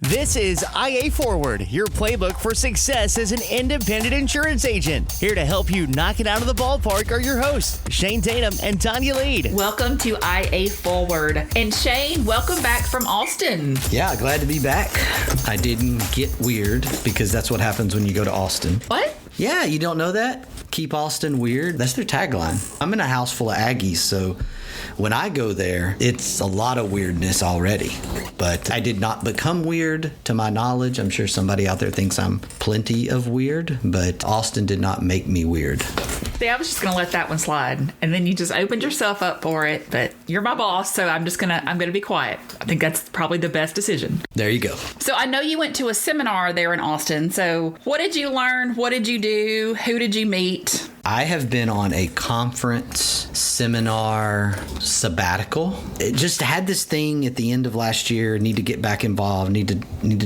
This is IA Forward, your playbook for success as an independent insurance agent. Here to help you knock it out of the ballpark are your hosts, Shane Tatum and Tonya Lead. Welcome to IA Forward. And Shane, welcome back from Austin. Yeah, glad to be back. I didn't get weird because that's what happens when you go to Austin. What? Yeah, you don't know that? Keep Austin weird. That's their tagline. I'm in a house full of Aggies, so when I go there, it's a lot of weirdness already. But I did not become weird to my knowledge. I'm sure somebody out there thinks I'm plenty of weird, but Austin did not make me weird. See, I was just going to let that one slide. And then you just opened yourself up for it. But you're my boss, so I'm going to be quiet. I think that's probably the best decision. There you go. So I know you went to a seminar there in Austin. So what did you learn? What did you do? Who did you meet? I have been on a conference, seminar, sabbatical. It just had this thing at the end of last year, need to get back involved, need to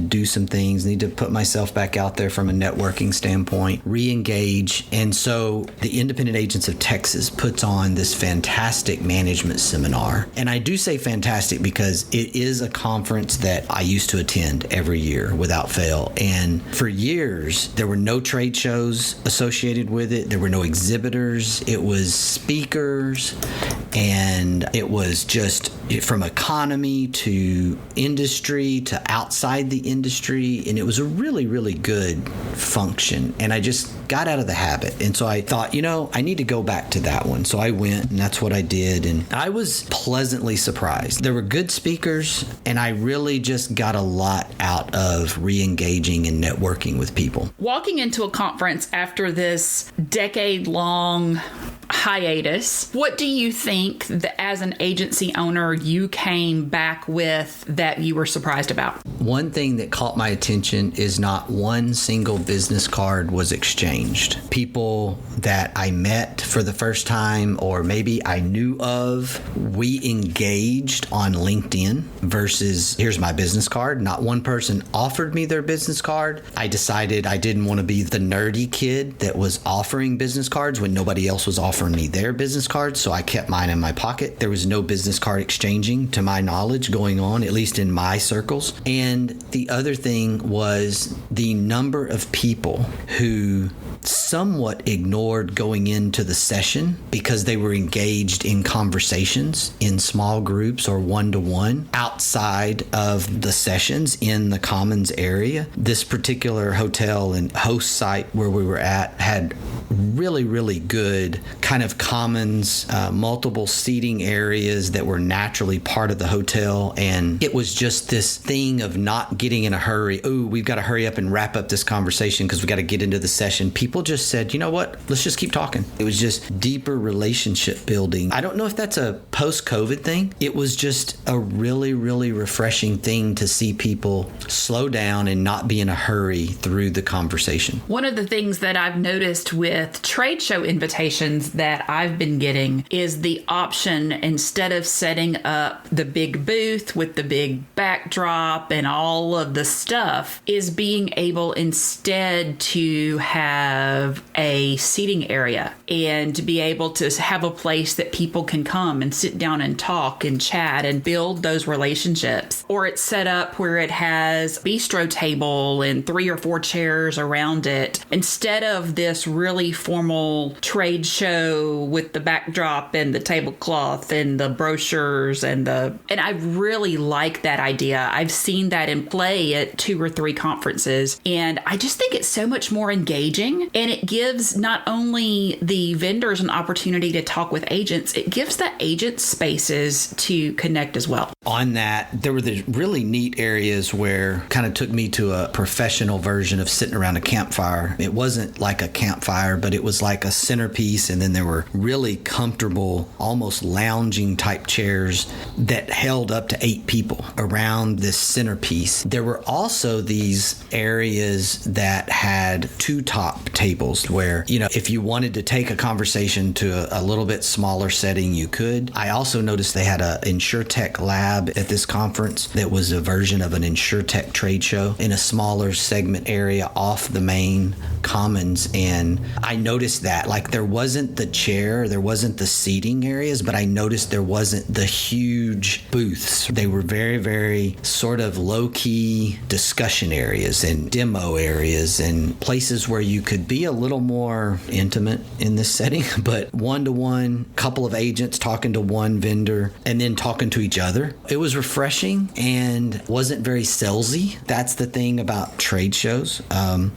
do some things, need to put myself back out there from a networking standpoint, re-engage. And so the Independent Agents of Texas puts on this fantastic management seminar. And I do say fantastic because it is a conference that I used to attend every year without fail. And for years, there were no trade shows associated with it. There were no exhibitors. It was speakers, and it was just from economy to industry to outside the industry, and it was a really, really good function. And I just got out of the habit, and so I thought, I need to go back to that one. So I went, and that's what I did, and I was pleasantly surprised. There were good speakers, and I really just got a lot out of re-engaging and networking with people. Walking into a conference after this decade-long hiatus, what do you think that as an agency owner you came back with that you were surprised about? One thing that caught my attention is not one single business card was exchanged. People that I met for the first time or maybe I knew of, we engaged on LinkedIn versus here's my business card. Not one person offered me their business card. I decided I didn't want to be the nerdy kid that was offering business cards when nobody else was offering me their business cards, so I kept mine in my pocket. There was no business card exchanging, to my knowledge, going on, at least in my circles. And the other thing was the number of people who somewhat ignored going into the session because they were engaged in conversations in small groups or one-to-one outside of the sessions in the commons area. This particular hotel and host site where we were at had really, really good kind of commons, multiple seating areas that were naturally part of the hotel. And it was just this thing of not getting in a hurry. Oh, we've got to hurry up and wrap up this conversation because we got to get into the session. People just said, you know what? Let's just keep talking. It was just deeper relationship building. I don't know if that's a post-COVID thing. It was just a really, really refreshing thing to see people slow down and not be in a hurry through the conversation. One of the things that I've noticed with trade show invitations that I've been getting is the option, instead of setting up the big booth with the big backdrop and all of the stuff, is being able instead to have a seating area and to be able to have a place that people can come and sit down and talk and chat and build those relationships. Or it's set up where it has a bistro table and 3 or 4 chairs around it, instead of this really formal trade show with the backdrop and the tablecloth and the brochures and I really like that idea. I've seen that in play at 2 or 3 conferences, and I just think it's so much more engaging, and it gives not only the vendors an opportunity to talk with agents, it gives the agents spaces to connect as well. On that, there were the really neat areas where kind of took me to a professional version of sitting around a campfire. It wasn't like a campfire, but it was like a centerpiece, and then there were really comfortable, almost lounging type chairs that held up to 8 people around this centerpiece. There were also these areas that had 2 top tables where, if you wanted to take a conversation to a little bit smaller setting, you could. I also noticed they had a InsurTech lab tab at this conference that was a version of an InsurTech trade show in a smaller segment area off the main commons. And I noticed that, like, there wasn't the chair, there wasn't the seating areas, but I noticed there wasn't the huge booths. They were very, very sort of low-key discussion areas and demo areas and places where you could be a little more intimate in this setting, but one-to-one, couple of agents talking to one vendor and then talking to each other. It was refreshing and wasn't very salesy. That's the thing about trade shows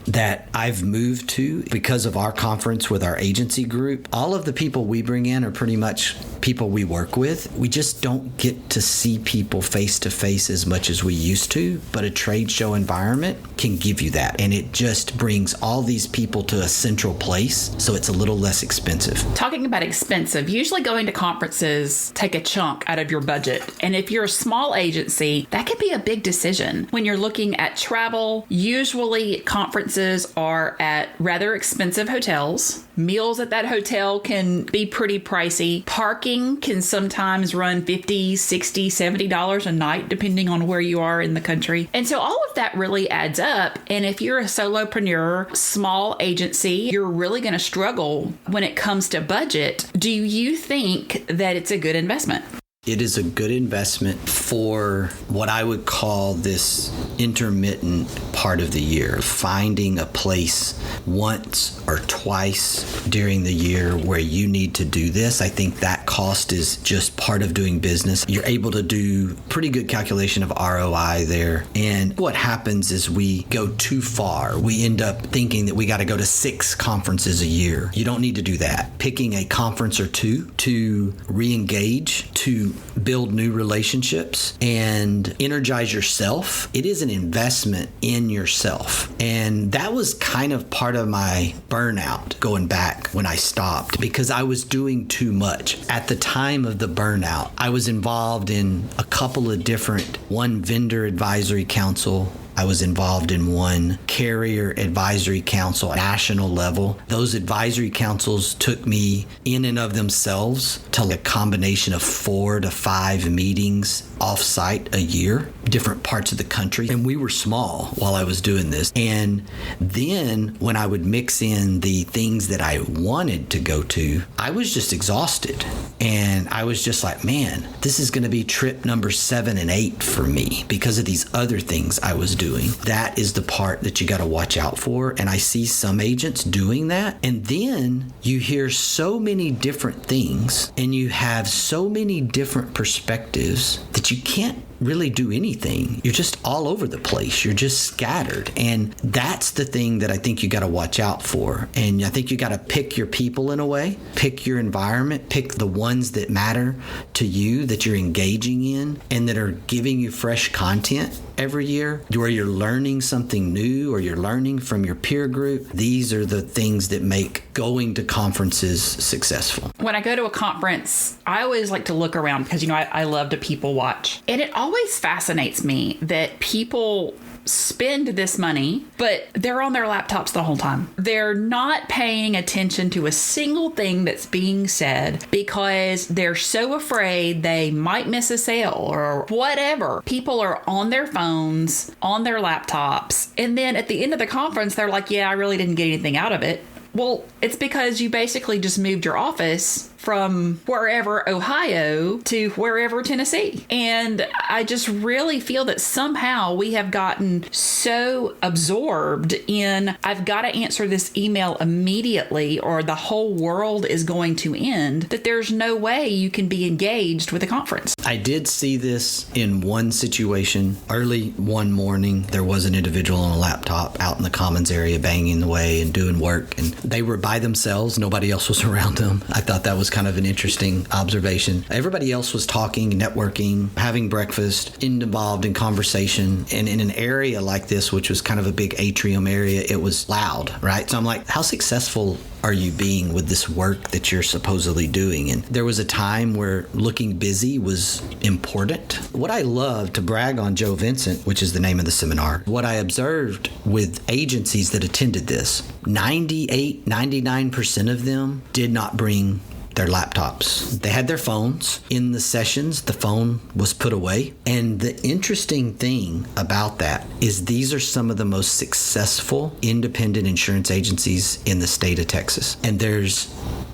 that I've moved to because of our conference with our agency group. All of the people we bring in are pretty much people we work with. We just don't get to see people face to face as much as we used to, but a trade show environment can give you that. And it just brings all these people to a central place, so it's a little less expensive. Talking about expensive, usually going to conferences take a chunk out of your budget. And if you're a small agency, that could be a big decision. When you're looking at travel, usually conferences are at rather expensive hotels. Meals at that hotel can be pretty pricey. Parking can sometimes run $50, $60, $70 a night, depending on where you are in the country. And so all of that really adds up. And if you're a solopreneur, small agency, you're really going to struggle when it comes to budget. Do you think that it's a good investment? It is a good investment for what I would call this intermittent part of the year. Finding a place once or twice during the year where you need to do this. I think that cost is just part of doing business. You're able to do pretty good calculation of ROI there. And what happens is we go too far. We end up thinking that we got to go to 6 conferences a year. You don't need to do that. Picking a conference or 2 to re-engage, to build new relationships and energize yourself. It is an investment in yourself. And that was kind of part of my burnout going back when I stopped, because I was doing too much. At the time of the burnout, I was involved in a couple of different, one vendor advisory council. I was involved in one carrier advisory council at national level. Those advisory councils took me in and of themselves to a combination of 4 to 5 meetings off-site a year, different parts of the country. And we were small while I was doing this. And then when I would mix in the things that I wanted to go to, I was just exhausted. And I was just like, man, this is going to be trip number 7 and 8 for me because of these other things I was doing. That is the part that you got to watch out for. And I see some agents doing that. And then you hear so many different things and you have so many different perspectives that you can't really do anything. You're just all over the place. You're just scattered. And that's the thing that I think you got to watch out for. And I think you got to pick your people in a way, pick your environment, pick the ones that matter to you, that you're engaging in and that are giving you fresh content every year, where you're learning something new or you're learning from your peer group. These are the things that make going to conferences successful. When I go to a conference, I always like to look around because, I love to people watch. And it always fascinates me that people spend this money, but they're on their laptops the whole time. They're not paying attention to a single thing that's being said because they're so afraid they might miss a sale or whatever. People are on their phones, on their laptops, and then at the end of the conference, they're like, yeah, I really didn't get anything out of it. Well, it's because you basically just moved your office from wherever Ohio to wherever Tennessee. And I just really feel that somehow we have gotten so absorbed in, I've got to answer this email immediately or the whole world is going to end, that there's no way you can be engaged with a conference. I did see this in one situation. Early one morning, there was an individual on a laptop out in the commons area banging away and doing work. And they were by themselves. Nobody else was around them. I thought that was kind of an interesting observation. Everybody else was talking, networking, having breakfast, involved in conversation. And in an area like this, which was kind of a big atrium area, it was loud, right? So I'm like, how successful are you being with this work that you're supposedly doing? And there was a time where looking busy was important. What I love, to brag on Joe Vincent, which is the name of the seminar, what I observed with agencies that attended this, 98, 99% of them did not bring their laptops. They had their phones. In the sessions, the phone was put away. And the interesting thing about that is these are some of the most successful independent insurance agencies in the state of Texas. And there's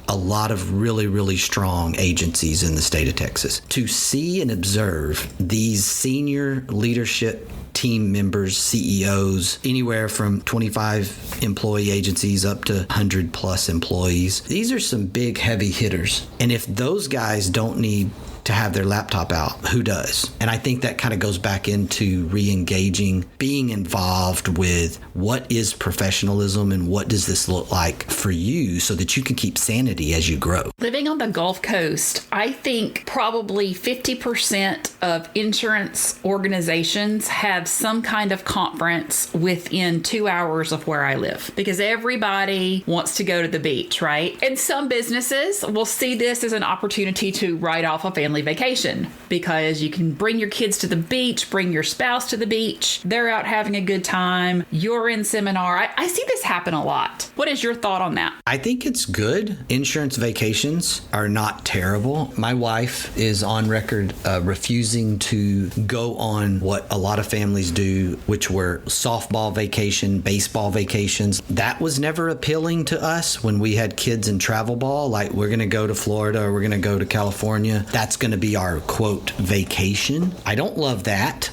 a lot of really, really strong agencies in the state of Texas. To see and observe these senior leadership team members, CEOs, anywhere from 25 employee agencies up to 100 plus employees. These are some big, heavy hitters. And if those guys don't need to have their laptop out, who does? And I think that kind of goes back into re-engaging, being involved with what is professionalism and what does this look like for you so that you can keep sanity as you grow. Living on the Gulf Coast, I think probably 50% of insurance organizations have some kind of conference within 2 hours of where I live because everybody wants to go to the beach, right? And some businesses will see this as an opportunity to write off a family vacation because you can bring your kids to the beach, bring your spouse to the beach. They're out having a good time. You're in seminar. I see this happen a lot. What is your thought on that? I think it's good. Insurance vacations are not terrible. My wife is on record refusing to go on what a lot of families do, which were softball vacation, baseball vacations. That was never appealing to us when we had kids in travel ball, like we're going to go to Florida or we're going to go to California. That's going to be our quote vacation. I don't love that.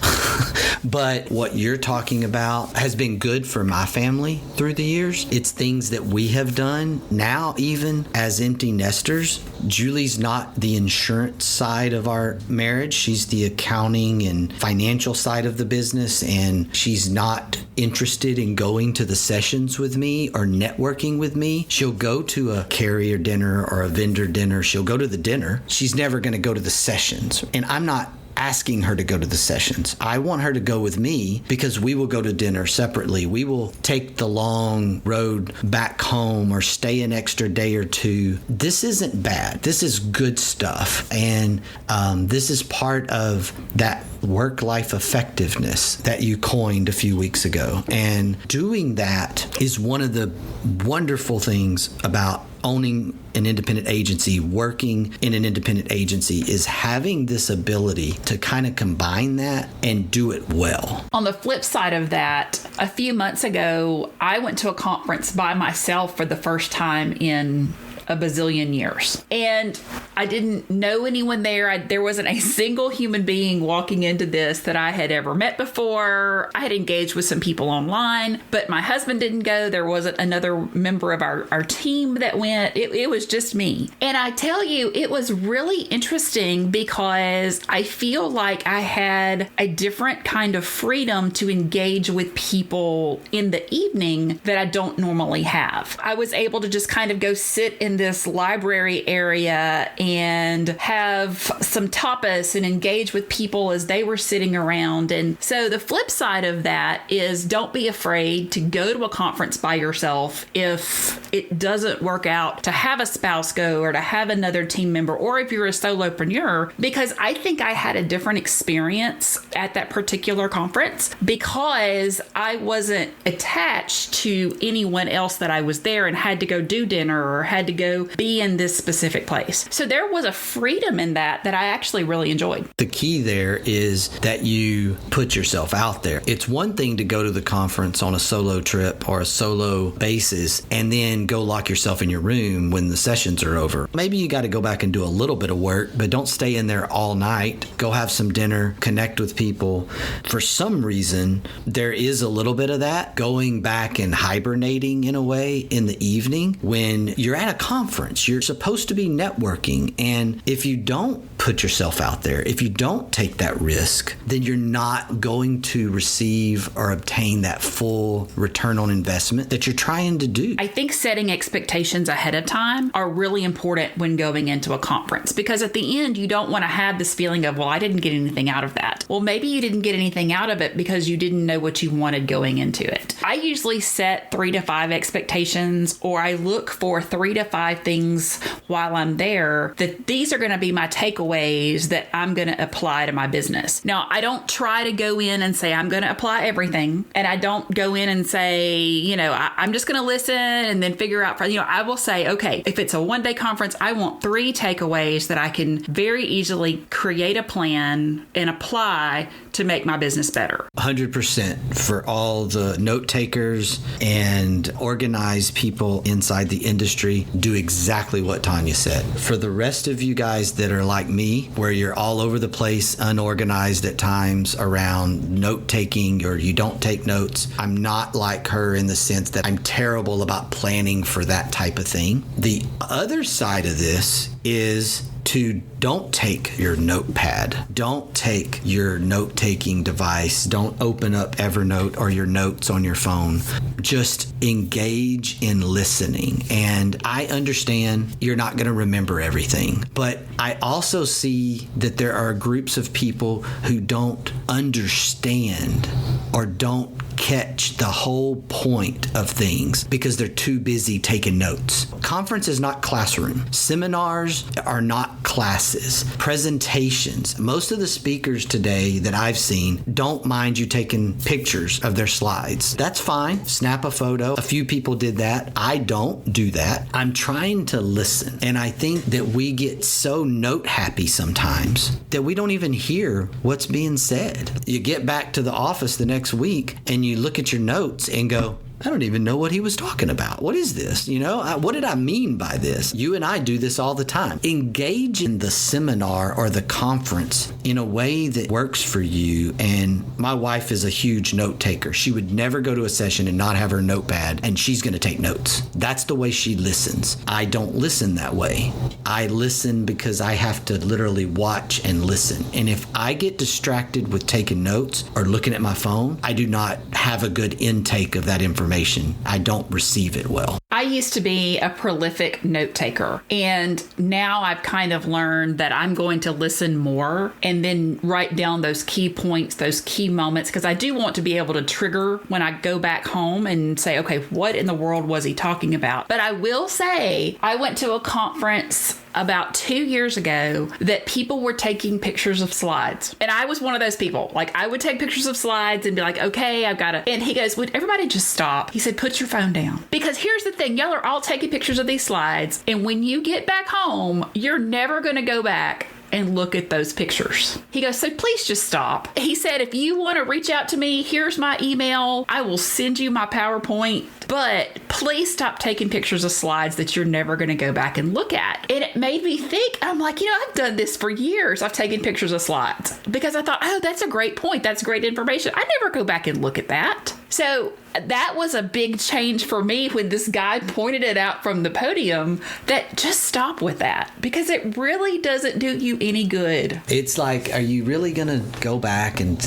But what you're talking about has been good for my family through the years. It's things that we have done now, even as empty nesters. Julie's not the insurance side of our marriage. She's the accounting and financial side of the business, and she's not interested in going to the sessions with me or networking with me. She'll go to a carrier dinner or a vendor dinner. She'll go to the dinner. She's never going to go to the sessions. And I'm not asking her to go to the sessions. I want her to go with me because we will go to dinner separately. We will take the long road back home or stay an extra day or two. This isn't bad. This is good stuff. And this is part of that work-life effectiveness that you coined a few weeks ago. And doing that is one of the wonderful things about owning an independent agency, working in an independent agency, is having this ability to kind of combine that and do it well. On the flip side of that, a few months ago, I went to a conference by myself for the first time in a bazillion years. And I didn't know anyone there. There wasn't a single human being walking into this that I had ever met before. I had engaged with some people online, but my husband didn't go. There wasn't another member of our team that went. It was just me. And I tell you, it was really interesting because I feel like I had a different kind of freedom to engage with people in the evening that I don't normally have. I was able to just kind of go sit in this library area and have some tapas and engage with people as they were sitting around. And so the flip side of that is don't be afraid to go to a conference by yourself if it doesn't work out to have a spouse go or to have another team member, or if you're a solopreneur, because I think I had a different experience at that particular conference because I wasn't attached to anyone else that I was there and had to go do dinner or had to go be in this specific place. So there was a freedom in that I actually really enjoyed. The key there is that you put yourself out there. It's one thing to go to the conference on a solo trip or a solo basis and then go lock yourself in your room when the sessions are over. Maybe you got to go back and do a little bit of work, but don't stay in there all night. Go have some dinner, connect with people. For some reason, there is a little bit of that going back and hibernating in a way in the evening when you're at a conference. You're supposed to be networking. And if you don't put yourself out there, if you don't take that risk, then you're not going to receive or obtain that full return on investment that you're trying to do. I think setting expectations ahead of time are really important when going into a conference, because at the end, you don't want to have this feeling of, well, I didn't get anything out of that. Well, maybe you didn't get anything out of it because you didn't know what you wanted going into it. I usually set 3 to 5 expectations, or I look for 3 to 5 things while I'm there that these are going to be my takeaways takeaways that I'm going to apply to my business. Now, I don't try to go in and say I'm going to apply everything. And I don't go in and say, I'm just going to listen and then figure out, I will say, okay, if it's a one-day conference, I want 3 takeaways that I can very easily create a plan and apply to make my business better. 100% for all the note takers and organized people inside the industry. Do exactly what Tonya said. For the rest of you guys that are like me, where you're all over the place, unorganized at times around note taking, or you don't take notes, I'm not like her in the sense that I'm terrible about planning for that type of thing. The other side of this is to don't take your notepad. Don't take your note-taking device. Don't open up Evernote or your notes on your phone. Just engage in listening. And I understand you're not going to remember everything, but I also see that there are groups of people who don't understand or don't catch the whole point of things because they're too busy taking notes. Conference is not classroom. Seminars are not classes. Presentations. Most of the speakers today that I've seen don't mind you taking pictures of their slides. That's fine. Snap a photo. A few people did that. I don't do that. I'm trying to listen. And I think that we get so note happy sometimes that we don't even hear what's being said. You get back to the office the next week and you look at your notes and go, I don't even know what he was talking about. What is this? What did I mean by this? You and I do this all the time. Engage in the seminar or the conference in a way that works for you. And my wife is a huge note taker. She would never go to a session and not have her notepad, and she's going to take notes. That's the way she listens. I don't listen that way. I listen because I have to literally watch and listen. And if I get distracted with taking notes or looking at my phone, I do not have a good intake of that information. I don't receive it well. I used to be a prolific note taker, and now I've kind of learned that I'm going to listen more and then write down those key points, those key moments, because I do want to be able to trigger when I go back home and say, okay, what in the world was he talking about? But I will say I went to a conference about 2 years ago that people were taking pictures of slides. And I was one of those people. Like, I would take pictures of slides and be like, okay, I've got to. And he goes, would everybody just stop? He said, put your phone down. Because here's the thing, y'all are all taking pictures of these slides. And when you get back home, you're never going to go back and look at those pictures. He goes, so please just stop. He said, if you want to reach out to me, here's my email. I will send you my PowerPoint, but please stop taking pictures of slides that you're never going to go back and look at. And it made me think, I'm like, I've done this for years. I've taken pictures of slides because I thought, oh, that's a great point. That's great information. I never go back and look at that. So that was a big change for me when this guy pointed it out from the podium, that just stop with that because it really doesn't do you any good. It's like, are you really going to go back? And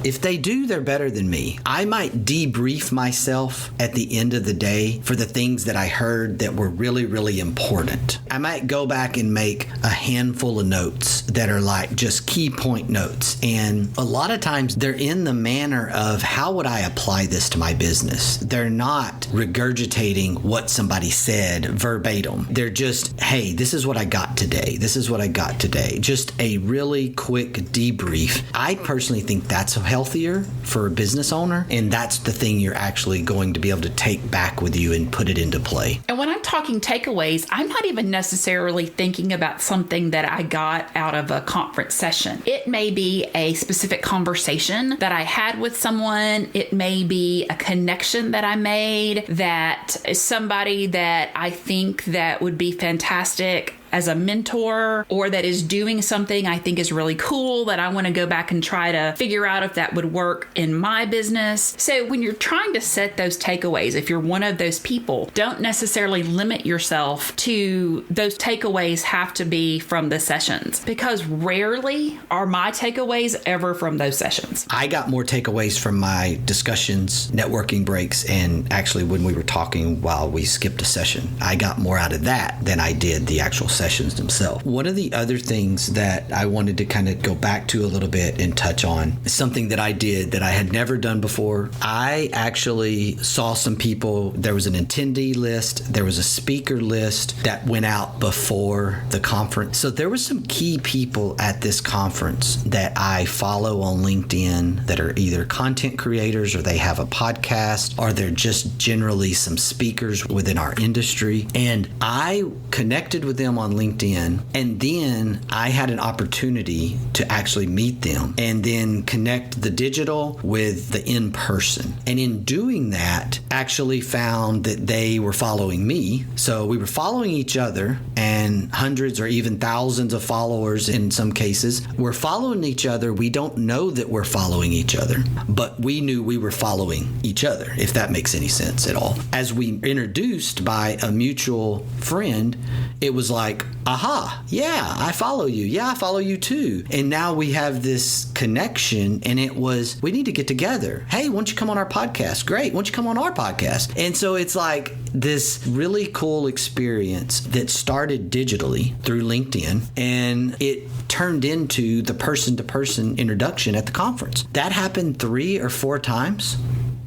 if they do, they're better than me. I might debrief myself at the end of the day for the things that I heard that were really, really important. I might go back and make a handful of notes that are like just key point notes. And a lot of times they're in the manner of, how would I apply this to my business? They're not regurgitating what somebody said verbatim. They're just, hey, this is what I got today. This is what I got today. Just a really quick debrief. I personally think that's healthier for a business owner. And that's the thing you're actually going to be able to take back with you and put it into play. And when I'm talking takeaways, I'm not even necessarily thinking about something that I got out of a conference session. It may be a specific conversation that I had with someone. It may be a connection that I made that is somebody that I think that would be fantastic as a mentor, or that is doing something I think is really cool that I want to go back and try to figure out if that would work in my business. So when you're trying to set those takeaways, if you're one of those people, don't necessarily limit yourself to those takeaways have to be from the sessions, because rarely are my takeaways ever from those sessions. I got more takeaways from my discussions, networking breaks, and actually when we were talking while we skipped a session. I got more out of that than I did the actual session. sessions themselves. One of the other things that I wanted to kind of go back to a little bit and touch on is something that I did that I had never done before. I actually saw some people, there was an attendee list, there was a speaker list that went out before the conference. So there were some key people at this conference that I follow on LinkedIn that are either content creators or they have a podcast or they're just generally some speakers within our industry. And I connected with them on LinkedIn, and then I had an opportunity to actually meet them and then connect the digital with the in-person. And in doing that, actually found that they were following me. So we were following each other, and hundreds or even thousands of followers in some cases. We're following each other. We don't know that we're following each other, but we knew we were following each other, if that makes any sense at all. As we introduced by a mutual friend, it was like, aha, yeah, I follow you. Yeah, I follow you too. And now we have this connection, and it was, we need to get together. Hey, why don't you come on our podcast? Great. Why don't you come on our podcast? And so it's like this really cool experience that started digitally through LinkedIn, and it turned into the person-to-person introduction at the conference. That happened 3 or 4 times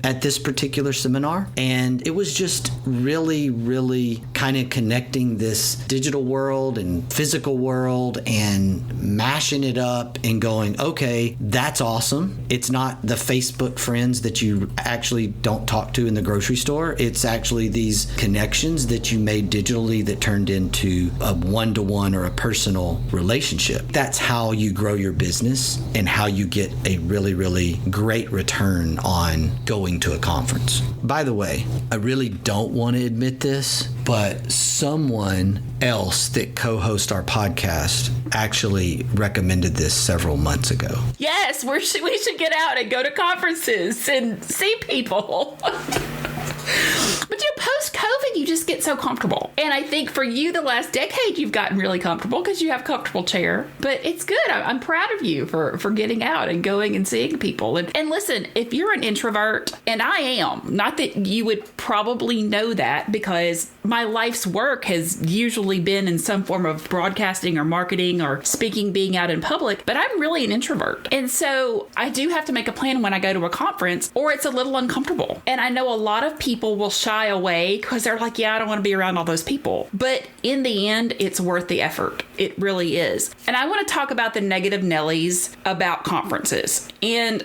at this particular seminar. And it was just really, really kind of connecting this digital world and physical world and mashing it up and going, okay, that's awesome. It's not the Facebook friends that you actually don't talk to in the grocery store. It's actually these connections that you made digitally that turned into a one-to-one or a personal relationship. That's how you grow your business and how you get a really, really great return on going to a conference. By the way, I really don't want to admit this, but someone else that co-hosts our podcast actually recommended this several months ago. Yes, we should get out and go to conferences and see people. But post-COVID, you just get so comfortable. And I think for you, the last decade, you've gotten really comfortable because you have a comfortable chair. But it's good. I'm proud of you for getting out and going and seeing people. And listen, if you're an introvert, and I am, not that you would probably know that because my life's work has usually been in some form of broadcasting or marketing or speaking, being out in public, but I'm really an introvert. And so I do have to make a plan when I go to a conference or it's a little uncomfortable. And I know a lot of people will shy away because they're like, yeah, I don't want to be around all those people. But in the end, it's worth the effort. It really is. And I want to talk about the negative Nellies about conferences. And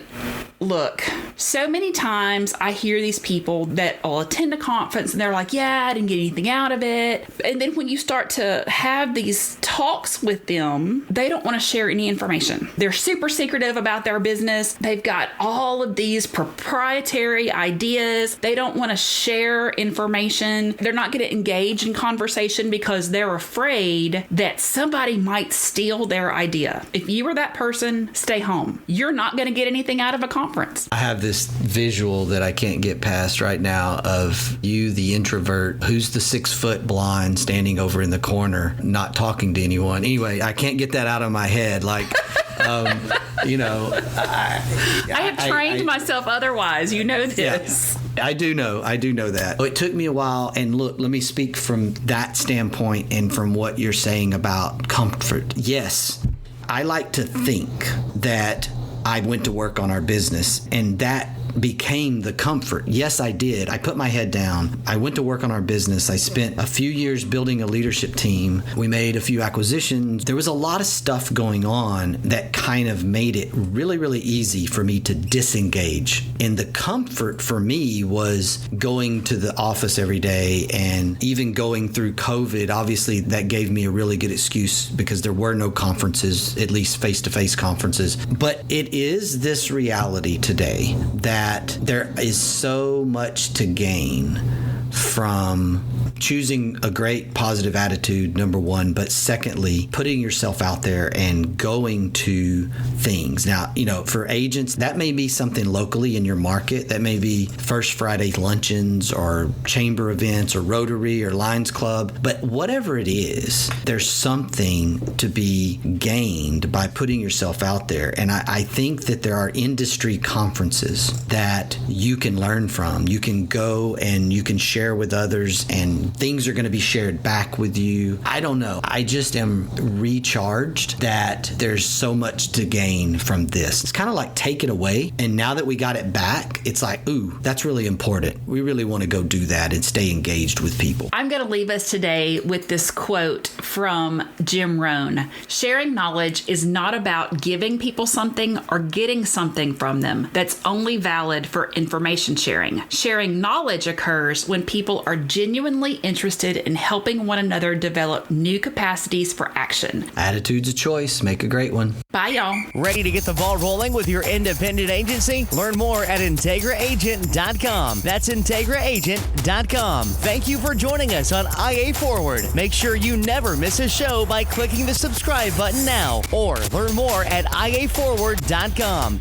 look, so many times I hear these people that will attend a conference and they're like, yeah, I didn't get anything out of it. And then when you start to have these talks with them, they don't want to share any information. They're super secretive about their business. They've got all of these proprietary ideas. They don't want to share information. They're not going to engage in conversation because they're afraid that somebody might steal their idea. If you were that person, stay home. You're not going to get anything out of a conference. I have this visual that I can't get past right now of you, the introvert, who's the 6-foot blonde standing over in the corner, not talking to anyone. Anyway, I can't get that out of my head. Like, I have trained myself otherwise. You know this. Yeah, I do know that. It took me a while. And look, let me speak from that standpoint and from what you're saying about comfort. Yes, I like to think that I went to work on our business and that became the comfort. Yes, I did. I put my head down. I went to work on our business. I spent a few years building a leadership team. We made a few acquisitions. There was a lot of stuff going on that kind of made it really, really easy for me to disengage. And the comfort for me was going to the office every day, and even going through COVID. Obviously, that gave me a really good excuse because there were no conferences, at least face-to-face conferences. But it is this reality today that there is so much to gain from choosing a great positive attitude, number one, but secondly, putting yourself out there and going to things. Now, for agents, that may be something locally in your market. That may be First Friday luncheons or chamber events or Rotary or Lions Club. But whatever it is, there's something to be gained by putting yourself out there. And I think that there are industry conferences that you can learn from. You can go and you can share with others and things are going to be shared back with you. I don't know. I just am recharged that there's so much to gain from this. It's kind of like take it away. And now that we got it back, it's like, ooh, that's really important. We really want to go do that and stay engaged with people. I'm going to leave us today with this quote from Jim Rohn. Sharing knowledge is not about giving people something or getting something from them. That's only valid for information sharing. Sharing knowledge occurs when people are genuinely interested in helping one another develop new capacities for action. Attitude's a choice. Make a great one. Bye, y'all. Ready to get the ball rolling with your independent agency? Learn more at IntegraAgent.com. That's IntegraAgent.com. Thank you for joining us on IA Forward. Make sure you never miss a show by clicking the subscribe button now or learn more at IAForward.com.